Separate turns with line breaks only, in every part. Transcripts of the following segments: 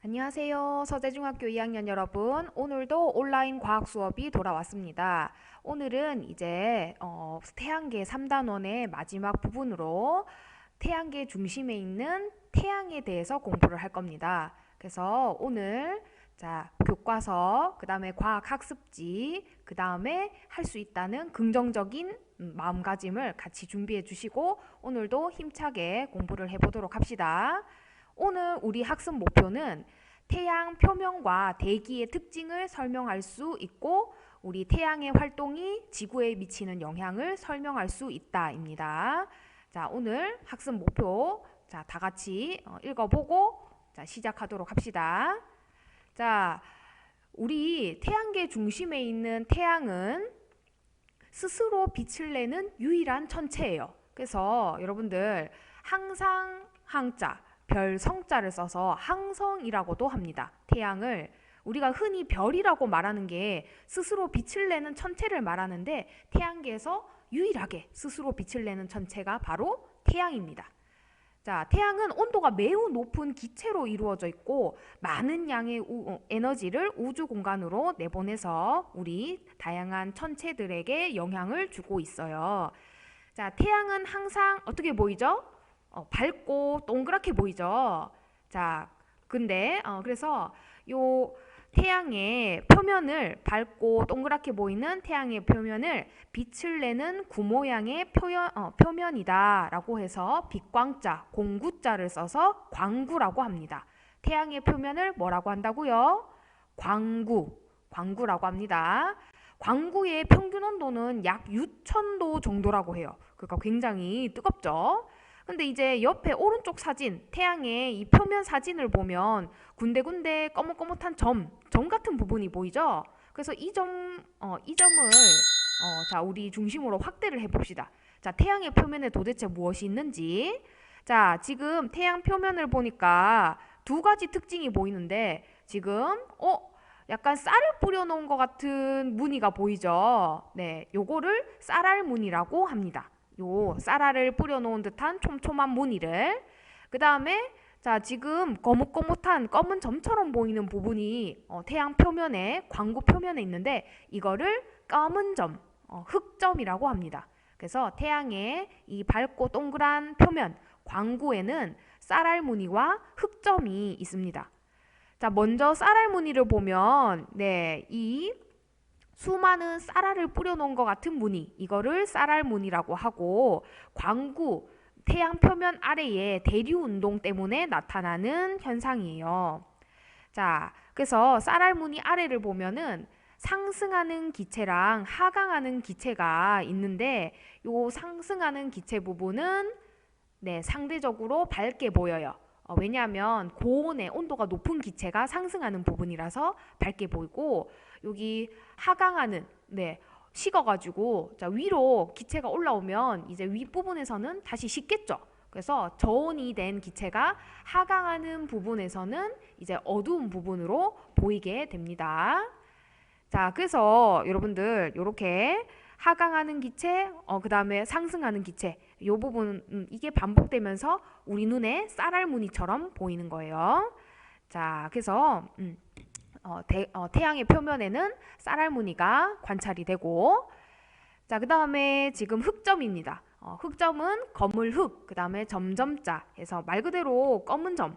안녕하세요. 서재중학교 2학년 여러분. 오늘도 온라인 과학 수업이 돌아왔습니다. 오늘은 이제 태양계 3단원의 마지막 부분으로 태양계 중심에 있는 태양에 대해서 공부를 할 겁니다. 그래서 오늘 교과서, 그 다음에 과학 학습지, 그 다음에 할 수 있다는 긍정적인 마음가짐을 같이 준비해 주시고 오늘도 힘차게 공부를 해보도록 합시다. 오늘 우리 학습 목표는 태양 표면과 대기의 특징을 설명할 수 있고 우리 태양의 활동이 지구에 미치는 영향을 설명할 수 있다입니다. 자, 오늘 학습 목표 다 같이 읽어보고 시작하도록 합시다. 자, 우리 태양계 중심에 있는 태양은 스스로 빛을 내는 유일한 천체예요. 그래서 여러분들 항상 항자 별 성자를 써서 항성이라고도 합니다. 태양을 우리가 흔히 별이라고 말하는 게 스스로 빛을 내는 천체를 말하는데 태양계에서 유일하게 스스로 빛을 내는 천체가 바로 태양입니다. 자, 태양은 온도가 매우 높은 기체로 이루어져 있고 많은 양의 에너지를 우주 공간으로 내보내서 우리 다양한 천체들에게 영향을 주고 있어요. 자, 태양은 항상 어떻게 보이죠? 밝고 동그랗게 보이죠. 자, 근데 그래서 요 태양의 표면을 밝고 동그랗게 보이는 태양의 표면을 빛을 내는 구 모양의 표면이다라고 해서 빛광자, 공구자를 써서 광구라고 합니다. 태양의 표면을 뭐라고 한다고요? 광구라고 합니다. 광구의 평균 온도는 약 6,000도 정도라고 해요. 그러니까 굉장히 뜨겁죠. 근데 이제 옆에 오른쪽 사진, 태양의 이 표면 사진을 보면 군데군데 거뭇거뭇한 점 같은 부분이 보이죠? 그래서 이 점을 우리 중심으로 확대를 해봅시다. 자, 태양의 표면에 도대체 무엇이 있는지. 자, 지금 태양 표면을 보니까 두 가지 특징이 보이는데 지금 약간 쌀을 뿌려놓은 것 같은 무늬가 보이죠? 네, 요거를 쌀알무늬라고 합니다. 요 쌀알을 뿌려놓은 듯한 촘촘한 무늬를. 그 다음에 자, 지금 거뭇거뭇한 검은 점처럼 보이는 부분이 태양 표면에, 광구 표면에 있는데 이거를 검은 점, 흑점이라고 합니다. 그래서 태양의 이 밝고 동그란 표면, 광구에는 쌀알 무늬와 흑점이 있습니다. 자, 먼저 쌀알 무늬를 보면 이 수많은 쌀알을 뿌려놓은 것 같은 무늬, 이거를 쌀알 무늬라고 하고 광구, 태양 표면 아래의 대류 운동 때문에 나타나는 현상이에요. 자, 그래서 쌀알 무늬 아래를 보면은 상승하는 기체랑 하강하는 기체가 있는데 요 상승하는 기체 부분은 상대적으로 밝게 보여요. 왜냐하면 고온의 온도가 높은 기체가 상승하는 부분이라서 밝게 보이고 여기 하강하는 식어가지고 위로 기체가 올라오면 이제 윗부분에서는 다시 식겠죠. 그래서 저온이 된 기체가 하강하는 부분에서는 이제 어두운 부분으로 보이게 됩니다. 자, 그래서 여러분들 이렇게 하강하는 기체, 그 다음에 상승하는 기체, 이 부분 이게 반복되면서 우리 눈에 쌀알 무늬처럼 보이는 거예요. 자, 그래서 태양의 표면에는 쌀알 무늬가 관찰이 되고, 자, 그 다음에 지금 흑점입니다. 흑점은 거물흑, 그 다음에 점점자 해서 말 그대로 검은 점.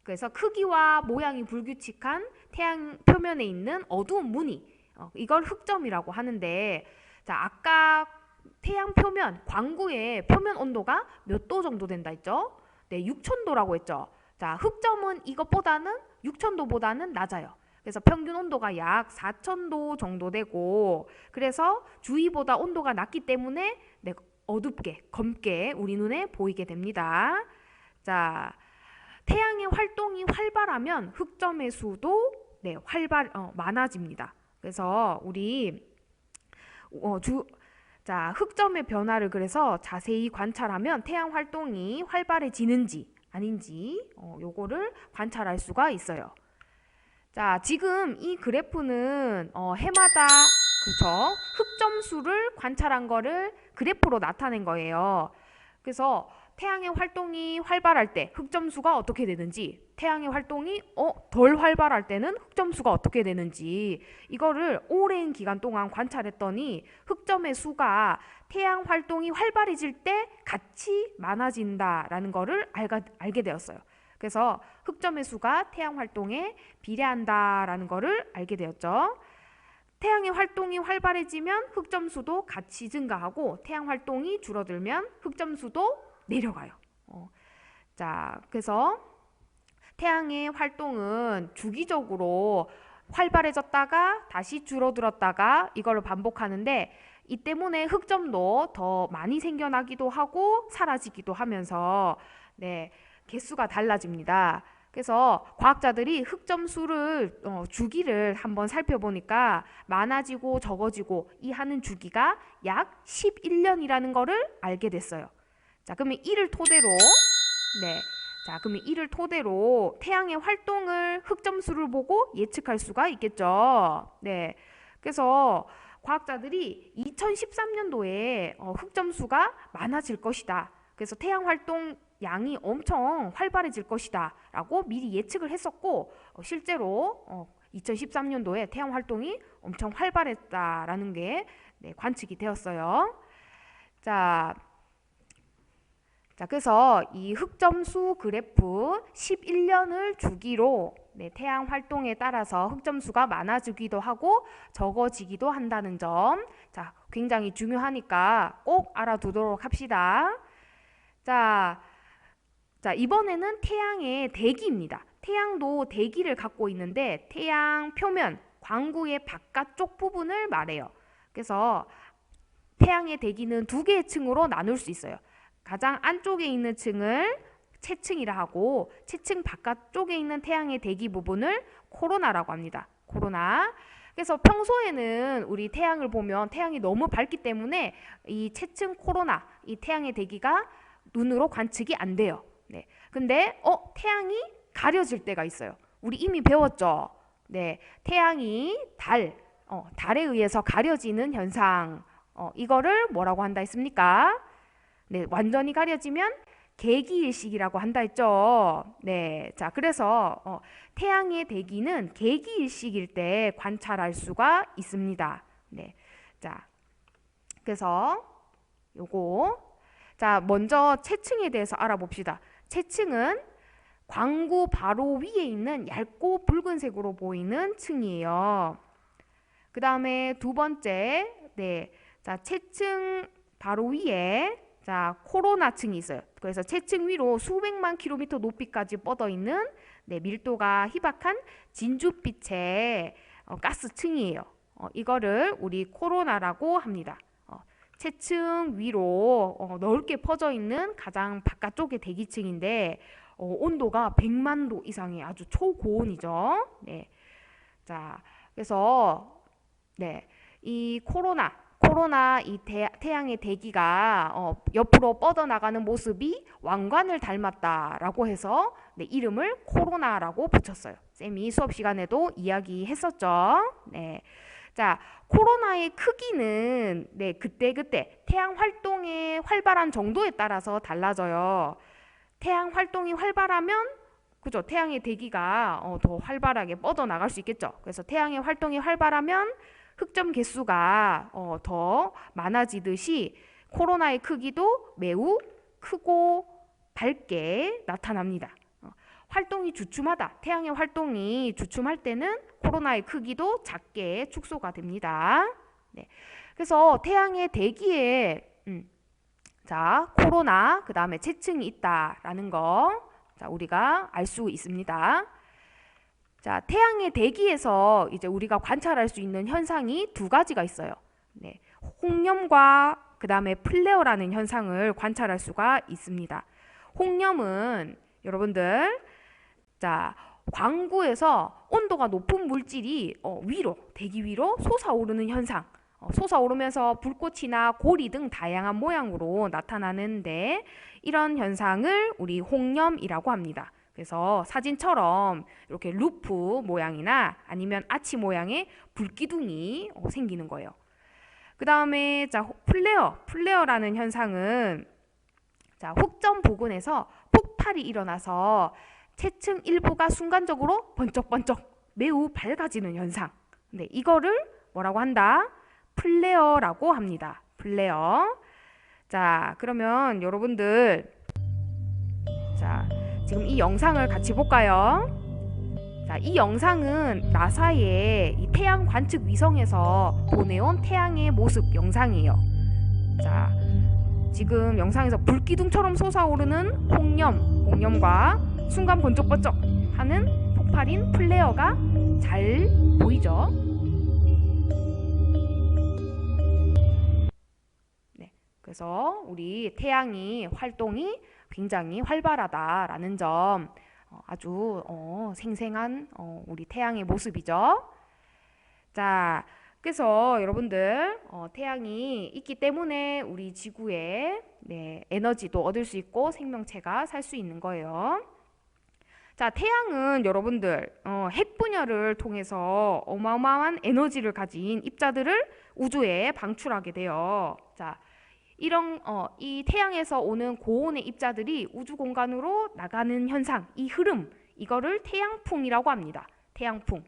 그래서 크기와 모양이 불규칙한 태양 표면에 있는 어두운 무늬, 이걸 흑점이라고 하는데, 자, 아까 태양 표면, 광구의 표면 온도가 몇 도 정도 된다 했죠? 네, 6,000도라고 했죠. 자, 흑점은 이것보다는 6,000도보다는 낮아요. 그래서 평균 온도가 약 4,000도 정도 되고, 그래서 주위보다 온도가 낮기 때문에 어둡게, 검게 우리 눈에 보이게 됩니다. 자, 태양의 활동이 활발하면 흑점의 수도 많아집니다. 그래서 우리 흑점의 변화를 그래서 자세히 관찰하면 태양 활동이 활발해지는지 아닌지 요거를 관찰할 수가 있어요. 자, 지금 이 그래프는 해마다 그쵸? 흑점 수를 관찰한 거를 그래프로 나타낸 거예요. 그래서 태양의 활동이 활발할 때 흑점수가 어떻게 되는지, 태양의 활동이 덜 활발할 때는 흑점수가 어떻게 되는지, 이거를 오랜 기간 동안 관찰했더니 흑점의 수가 태양 활동이 활발해질 때 같이 많아진다라는 거를 알게 되었어요. 그래서 흑점의 수가 태양 활동에 비례한다라는 거를 알게 되었죠. 태양의 활동이 활발해지면 흑점수도 같이 증가하고, 태양 활동이 줄어들면 흑점수도 내려가요. 자, 그래서 태양의 활동은 주기적으로 활발해졌다가 다시 줄어들었다가 이걸 반복하는데, 이 때문에 흑점도 더 많이 생겨나기도 하고 사라지기도 하면서 개수가 달라집니다. 그래서 과학자들이 흑점 수를 주기를 한번 살펴보니까 많아지고 적어지고 이 하는 주기가 약 11년이라는 거를 알게 됐어요. 자, 그러면 이를 토대로 그러면 이를 토대로 태양의 활동을 흑점 수를 보고 예측할 수가 있겠죠. 네. 그래서 과학자들이 2013년도에 흑점 수가 많아질 것이다. 그래서 태양 활동 양이 엄청 활발해질 것이다 라고 미리 예측을 했었고, 실제로 2013년도에 태양 활동이 엄청 활발했다라는 게 관측이 되었어요. 자, 그래서 이 흑점수 그래프 11년을 주기로 태양 활동에 따라서 흑점수가 많아지기도 하고 적어지기도 한다는 점, 자, 굉장히 중요하니까 꼭 알아두도록 합시다. 자, 이번에는 태양의 대기입니다. 태양도 대기를 갖고 있는데 태양 표면, 광구의 바깥쪽 부분을 말해요. 그래서 태양의 대기는 두 개의 층으로 나눌 수 있어요. 가장 안쪽에 있는 층을 채층이라 하고, 채층 바깥쪽에 있는 태양의 대기 부분을 코로나라고 합니다. 코로나. 그래서 평소에는 우리 태양을 보면 태양이 너무 밝기 때문에 이 채층 코로나, 이 태양의 대기가 눈으로 관측이 안 돼요. 네. 근데 태양이 가려질 때가 있어요. 우리 이미 배웠죠. 네. 태양이 달에 의해서 가려지는 현상. 이거를 뭐라고 한다 했습니까? 네, 완전히 가려지면 개기일식이라고 한다 했죠. 네. 자, 그래서 태양의 대기는 개기일식일 때 관찰할 수가 있습니다. 네. 자, 그래서 자, 먼저 채층에 대해서 알아봅시다. 채층은 광구 바로 위에 있는 얇고 붉은색으로 보이는 층이에요. 그 다음에 두 번째, 자, 채층 바로 위에 코로나층이 있어요. 그래서 채층 위로 수백만 킬로미터 높이까지 뻗어 있는 밀도가 희박한 진주빛의 가스층이에요. 이거를 우리 코로나라고 합니다. 채층 위로 넓게 퍼져 있는 가장 바깥쪽의 대기층인데 온도가 100만 도 이상의 아주 초고온이죠. 네. 자, 그래서 이 코로나 이 태양의 대기가 옆으로 뻗어나가는 모습이 왕관을 닮았다라고 해서 이름을 코로나라고 붙였어요. 쌤이 수업 시간에도 이야기했었죠. 네. 자, 코로나의 크기는 그때그때 태양 활동의 활발한 정도에 따라서 달라져요. 태양 활동이 활발하면 그죠? 태양의 대기가 더 활발하게 뻗어나갈 수 있겠죠. 그래서 태양의 활동이 활발하면 흑점 개수가 더 많아지듯이 코로나의 크기도 매우 크고 밝게 나타납니다. 활동이 주춤하다. 태양의 활동이 주춤할 때는 코로나의 크기도 작게 축소가 됩니다. 네. 그래서 태양의 대기에 자, 코로나 그 다음에 채층이 있다라는 거 우리가 알 수 있습니다. 자, 태양의 대기에서 이제 우리가 관찰할 수 있는 현상이 두 가지가 있어요. 네. 홍염과 그 다음에 플레어라는 현상을 관찰할 수가 있습니다. 홍염은 여러분들, 자, 광구에서 온도가 높은 물질이 대기 위로 솟아오르는 현상, 솟아오르면서 불꽃이나 고리 등 다양한 모양으로 나타나는데, 이런 현상을 우리 홍염이라고 합니다. 그래서 사진처럼 이렇게 루프 모양이나 아니면 아치 모양의 불기둥이 생기는 거예요. 그 다음에 자, 플레어라는 현상은 자, 훅전 부근에서 폭발이 일어나서 체층 일부가 순간적으로 번쩍번쩍 매우 밝아지는 현상. 네, 이거를 뭐라고 한다? 플레어라고 합니다. 플레어. 자, 그러면 여러분들, 자, 지금 이 영상을 같이 볼까요? 자, 이 영상은 나사의 이 태양 관측 위성에서 보내온 태양의 모습 영상이에요. 자, 지금 영상에서 불기둥처럼 솟아오르는 홍념과 순간 번쩍번쩍 하는 폭발인 플레어가 잘 보이죠? 네, 그래서 우리 태양이 활동이 굉장히 활발하다라는 점 아주 생생한 우리 태양의 모습이죠. 자, 그래서 여러분들 태양이 있기 때문에 우리 지구에 에너지도 얻을 수 있고 생명체가 살 수 있는 거예요. 자, 태양은 여러분들 핵 분열을 통해서 어마어마한 에너지를 가진 입자들을 우주에 방출하게 돼요. 자, 이런 이 태양에서 오는 고온의 입자들이 우주 공간으로 나가는 현상, 이 흐름, 이거를 태양풍이라고 합니다. 태양풍.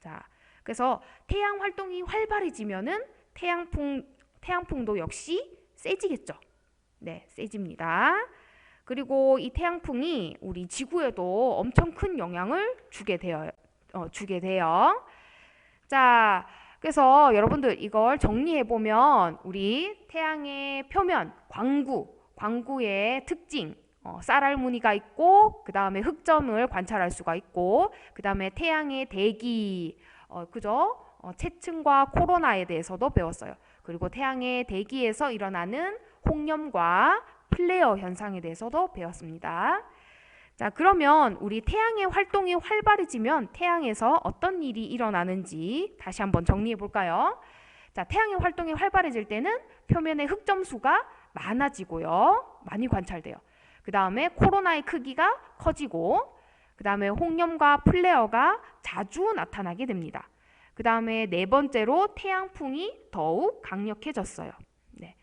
자, 그래서 태양 활동이 활발해지면은 태양풍도 역시 세지겠죠. 네, 세집니다. 그리고 이 태양풍이 우리 지구에도 엄청 큰 영향을 주게 돼요. 자, 그래서 여러분들 이걸 정리해 보면 우리 태양의 표면, 광구의 특징, 쌀알 무늬가 있고 그 다음에 흑점을 관찰할 수가 있고 그 다음에 태양의 대기, 그죠? 체층과 코로나에 대해서도 배웠어요. 그리고 태양의 대기에서 일어나는 홍념과 플레어 현상에 대해서도 배웠습니다. 자, 그러면 우리 태양의 활동이 활발해지면 태양에서 어떤 일이 일어나는지 다시 한번 정리해 볼까요? 자, 태양의 활동이 활발해질 때는 표면의 흑점 수가 많아지고요. 많이 관찰돼요. 그 다음에 코로나의 크기가 커지고 그 다음에 홍념과 플레어가 자주 나타나게 됩니다. 그 다음에 네 번째로 태양풍이 더욱 강력해졌어요. 네.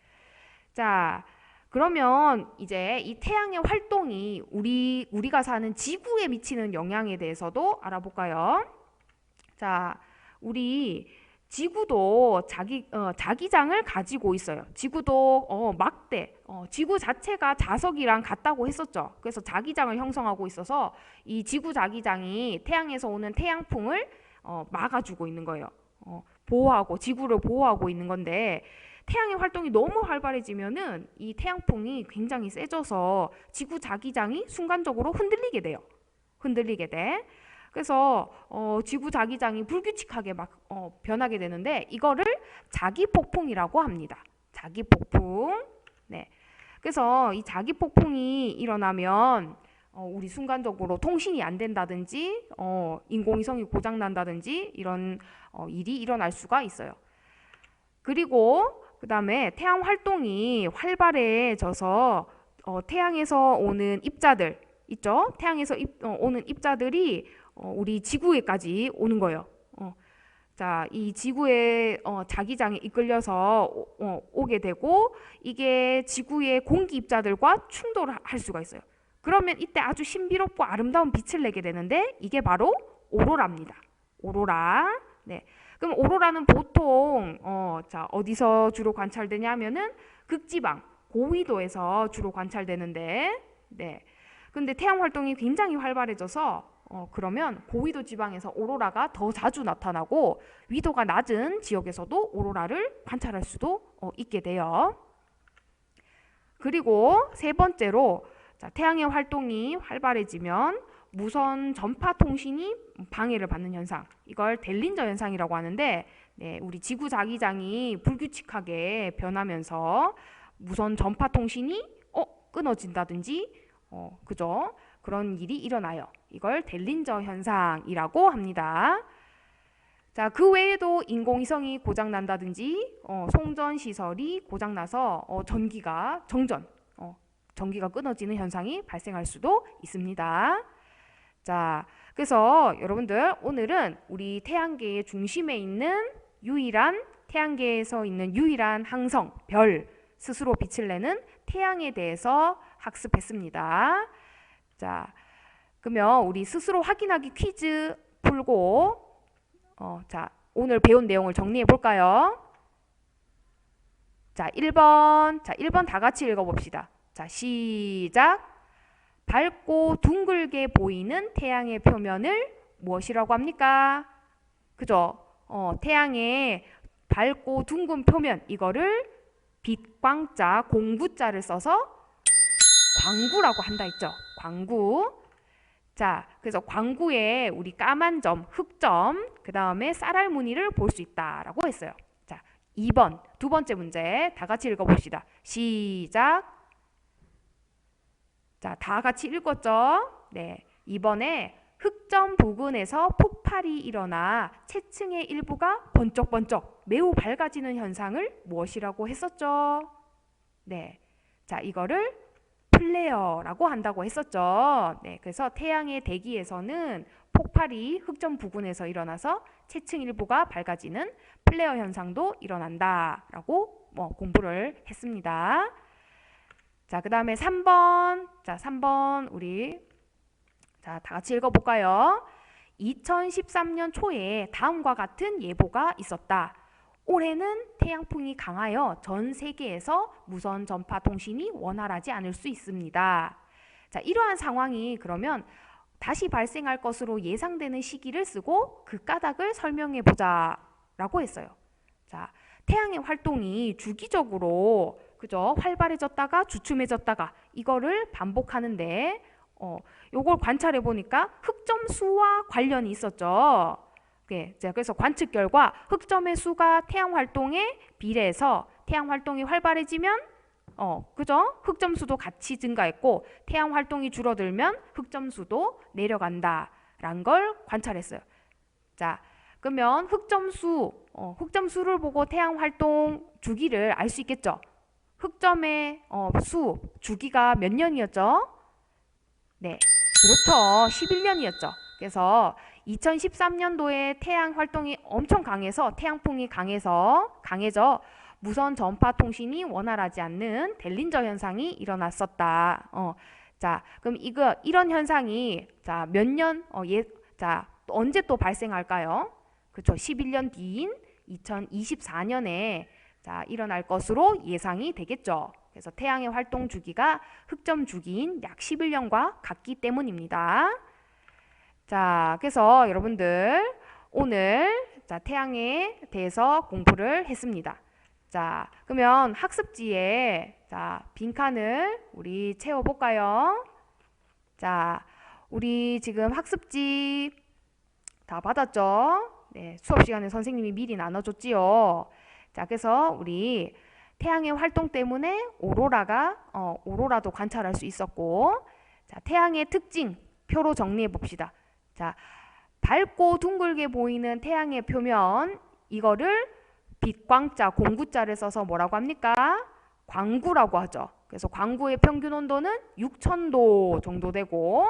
자, 그러면 이제 이 태양의 활동이 우리가 사는 지구에 미치는 영향에 대해서도 알아볼까요? 자, 우리 지구도 자기장을 가지고 있어요. 지구도 막대, 지구 자체가 자석이랑 같다고 했었죠. 그래서 자기장을 형성하고 있어서 이 지구 자기장이 태양에서 오는 태양풍을 막아주고 있는 거예요. 지구를 보호하고 있는 건데 태양의 활동이 너무 활발해지면은 이 태양풍이 굉장히 세져서 지구 자기장이 순간적으로 흔들리게 돼. 그래서 지구 자기장이 불규칙하게 막 변하게 되는데 이거를 자기폭풍이라고 합니다. 자기폭풍. 네. 그래서 이 자기폭풍이 일어나면 우리 순간적으로 통신이 안 된다든지 인공위성이 고장 난다든지 이런 일이 일어날 수가 있어요. 그리고 그 다음에 태양 활동이 활발해져서 태양에서 오는 입자들 있죠? 태양에서 오는 입자들이 우리 지구에까지 오는 거예요. 자, 이 지구의 자기장에 이끌려서 오게 되고 이게 지구의 공기 입자들과 충돌을 할 수가 있어요. 그러면 이때 아주 신비롭고 아름다운 빛을 내게 되는데 이게 바로 오로라입니다. 오로라. 네. 그럼 오로라는 보통 자, 어디서 주로 관찰되냐면은 극지방, 고위도에서 주로 관찰되는데, 네. 근데 태양 활동이 굉장히 활발해져서 그러면 고위도 지방에서 오로라가 더 자주 나타나고 위도가 낮은 지역에서도 오로라를 관찰할 수도 있게 돼요. 그리고 세 번째로 자, 태양의 활동이 활발해지면 무선 전파 통신이 방해를 받는 현상, 이걸 델린저 현상이라고 하는데 네, 우리 지구 자기장이 불규칙하게 변하면서 무선 전파 통신이 끊어진다든지 그죠? 그런 일이 일어나요. 이걸 델린저 현상이라고 합니다. 자, 그 외에도 인공위성이 고장 난다든지 송전 시설이 고장 나서 전기가 끊어지는 현상이 발생할 수도 있습니다. 자, 그래서 여러분들 오늘은 우리 태양계의 중심에 있는 태양계에서 있는 유일한 항성, 별, 스스로 빛을 내는 태양에 대해서 학습했습니다. 자, 그러면 우리 스스로 확인하기 퀴즈 풀고 자, 오늘 배운 내용을 정리해 볼까요? 자, 1번 다 같이 읽어봅시다. 자, 시작. 밝고 둥글게 보이는 태양의 표면을 무엇이라고 합니까? 그죠? 태양의 밝고 둥근 표면, 이거를 빛광자, 공구자를 써서 광구라고 한다 했죠. 광구. 자, 그래서 광구에 우리 까만 점, 흑점, 그 다음에 쌀알 무늬를 볼 수 있다라고 했어요. 자, 2번, 두 번째 문제 다 같이 읽어봅시다. 시작. 자, 다 같이 읽었죠? 네, 이번에 흑점 부근에서 폭발이 일어나 채층의 일부가 번쩍번쩍 매우 밝아지는 현상을 무엇이라고 했었죠? 네, 자, 이거를 플레어라고 한다고 했었죠. 네, 그래서 태양의 대기에서는 폭발이 흑점 부근에서 일어나서 채층 일부가 밝아지는 플레어 현상도 일어난다라고 공부를 했습니다. 자, 그 다음에 3번. 자, 3번 우리 다 같이 읽어볼까요? 2013년 초에 다음과 같은 예보가 있었다. 올해는 태양풍이 강하여 전 세계에서 무선 전파 통신이 원활하지 않을 수 있습니다. 자, 이러한 상황이 그러면 다시 발생할 것으로 예상되는 시기를 쓰고 그 까닭을 설명해 보자 라고 했어요. 자, 태양의 활동이 주기적으로 그죠? 활발해졌다가 주춤해졌다가 이거를 반복하는데 요걸 관찰해 보니까 흑점 수와 관련이 있었죠. 네, 그래서 관측 결과 흑점의 수가 태양 활동에 비례해서 태양 활동이 활발해지면 그죠? 흑점 수도 같이 증가했고 태양 활동이 줄어들면 흑점 수도 내려간다라는 걸 관찰했어요. 자, 그러면 흑점 수를 보고 태양 활동 주기를 알 수 있겠죠. 흑점의 주기가 몇 년이었죠? 네, 그렇죠. 11년이었죠. 그래서 2013년도에 태양 활동이 엄청 강해서 태양풍이 강해져 무선 전파 통신이 원활하지 않는 델린저 현상이 일어났었다. 자, 그럼 이런 현상이 자, 몇 년 자, 언제 또 발생할까요? 그렇죠. 11년 뒤인 2024년에 자, 일어날 것으로 예상이 되겠죠. 그래서 태양의 활동 주기가 흑점 주기인 약 11년과 같기 때문입니다. 자, 그래서 여러분들 오늘 자, 태양에 대해서 공부를 했습니다. 자, 그러면 학습지에 자, 빈칸을 우리 채워볼까요? 자, 우리 지금 학습지 다 받았죠? 네, 수업 시간에 선생님이 미리 나눠줬지요. 자, 그래서 우리 태양의 활동 때문에 오로라도 관찰할 수 있었고, 자, 태양의 특징 표로 정리해 봅시다. 자, 밝고 둥글게 보이는 태양의 표면, 이거를 빛광자, 공구자를 써서 뭐라고 합니까? 광구라고 하죠. 그래서 광구의 평균 온도는 6000도 정도 되고,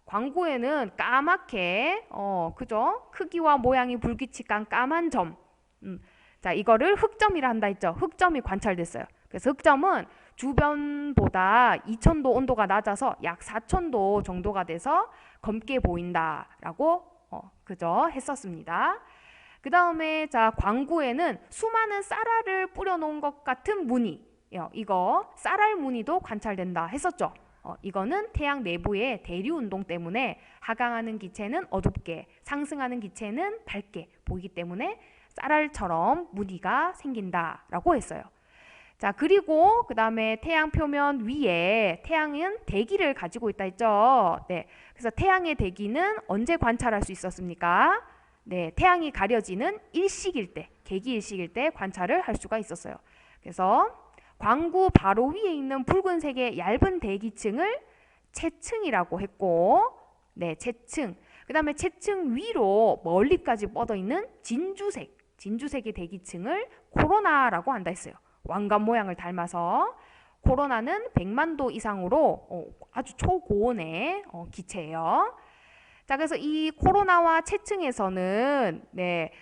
광구에는 까맣게 그죠? 크기와 모양이 불규칙한 까만 점. 자, 이거를 흑점이라 한다 했죠. 흑점이 관찰됐어요. 그래서 흑점은 주변보다 2000도 온도가 낮아서 약 4000도 정도가 돼서 검게 보인다라고 그죠? 했었습니다. 그 다음에 자, 광구에는 수많은 쌀알을 뿌려놓은 것 같은 무늬, 이거 쌀알 무늬도 관찰된다 했었죠. 이거는 태양 내부의 대류 운동 때문에 하강하는 기체는 어둡게, 상승하는 기체는 밝게 보이기 때문에 쌀알처럼 무늬가 생긴다라고 했어요. 자, 그리고 그 다음에 태양 표면 위에 태양은 대기를 가지고 있다 했죠. 네, 그래서 태양의 대기는 언제 관찰할 수 있었습니까? 네, 태양이 가려지는 일식일 때, 개기 일식일 때 관찰을 할 수가 있었어요. 그래서 광구 바로 위에 있는 붉은색의 얇은 대기층을 채층이라고 했고, 네, 채층. 그 다음에 채층 위로 멀리까지 뻗어 있는 진주색의 대기층을 코로나라고 한다 했어요. 왕관 모양을 닮아서. 코로나는 100만도 이상으로 아주 초고온의 기체예요. 자, 그래서 이 코로나와 채층에서는 네,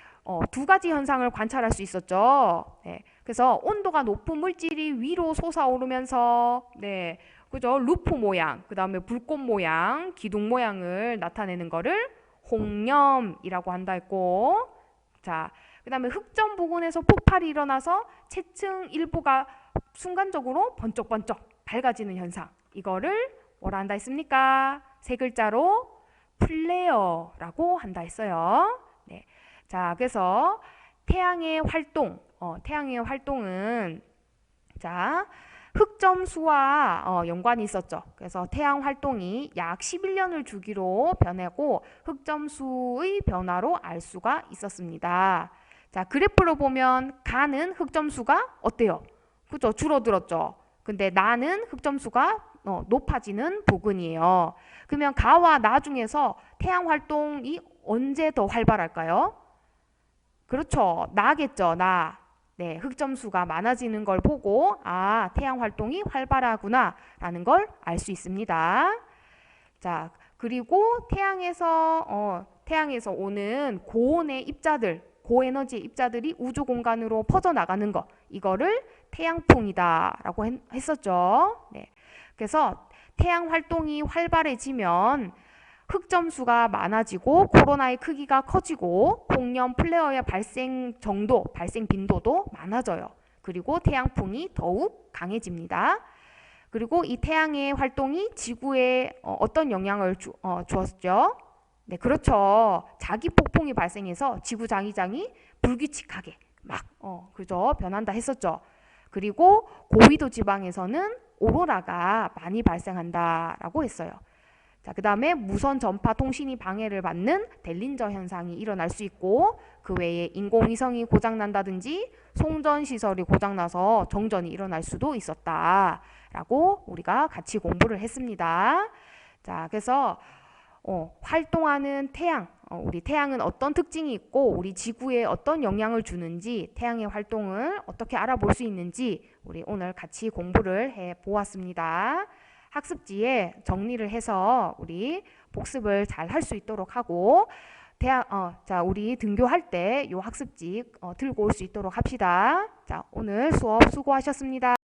두 가지 현상을 관찰할 수 있었죠. 네, 그래서 온도가 높은 물질이 위로 솟아오르면서 네, 그죠? 루프 모양, 그 다음에 불꽃 모양, 기둥 모양을 나타내는 거를 홍염이라고 한다 했고, 자, 그 다음에 흑점 부근에서 폭발이 일어나서 체층 일부가 순간적으로 번쩍번쩍 밝아지는 현상, 이거를 뭐라 한다 했습니까? 세 글자로 플레어라고 한다 했어요. 네. 자, 그래서 태양의 활동은 자, 흑점수와 연관이 있었죠. 그래서 태양 활동이 약 11년을 주기로 변하고 흑점수의 변화로 알 수가 있었습니다. 자, 그래프로 보면 가는 흑점수가 어때요? 그죠? 줄어들었죠. 근데 나는 흑점수가 높아지는 부근이에요. 그러면 가와 나 중에서 태양 활동이 언제 더 활발할까요? 그렇죠. 나겠죠. 나. 네, 흑점수가 많아지는 걸 보고 아, 태양 활동이 활발하구나 라는 걸 알 수 있습니다. 자, 그리고 태양에서 오는 고온의 입자들, 고에너지의 입자들이 우주 공간으로 퍼져나가는 거, 이거를 태양풍이다 라고 했었죠. 네. 그래서 태양 활동이 활발해지면 흑점수가 많아지고 코로나의 크기가 커지고 홍염 플레어의 발생 정도, 발생 빈도도 많아져요. 그리고 태양풍이 더욱 강해집니다. 그리고 이 태양의 활동이 지구에 어떤 영향을 주었죠? 네, 그렇죠. 자기 폭풍이 발생해서 지구 자기장이 불규칙하게 그죠? 변한다 했었죠. 그리고 고위도 지방에서는 오로라가 많이 발생한다라고 했어요. 자, 그 다음에 무선 전파 통신이 방해를 받는 델린저 현상이 일어날 수 있고 그 외에 인공위성이 고장난다든지 송전시설이 고장나서 정전이 일어날 수도 있었다라고 우리가 같이 공부를 했습니다. 자, 그래서 활동하는 태양, 우리 태양은 어떤 특징이 있고 우리 지구에 어떤 영향을 주는지 태양의 활동을 어떻게 알아볼 수 있는지 우리 오늘 같이 공부를 해 보았습니다. 학습지에 정리를 해서 우리 복습을 잘 할 수 있도록 하고 자, 우리 등교할 때 이 학습지 들고 올 수 있도록 합시다. 자, 오늘 수업 수고하셨습니다.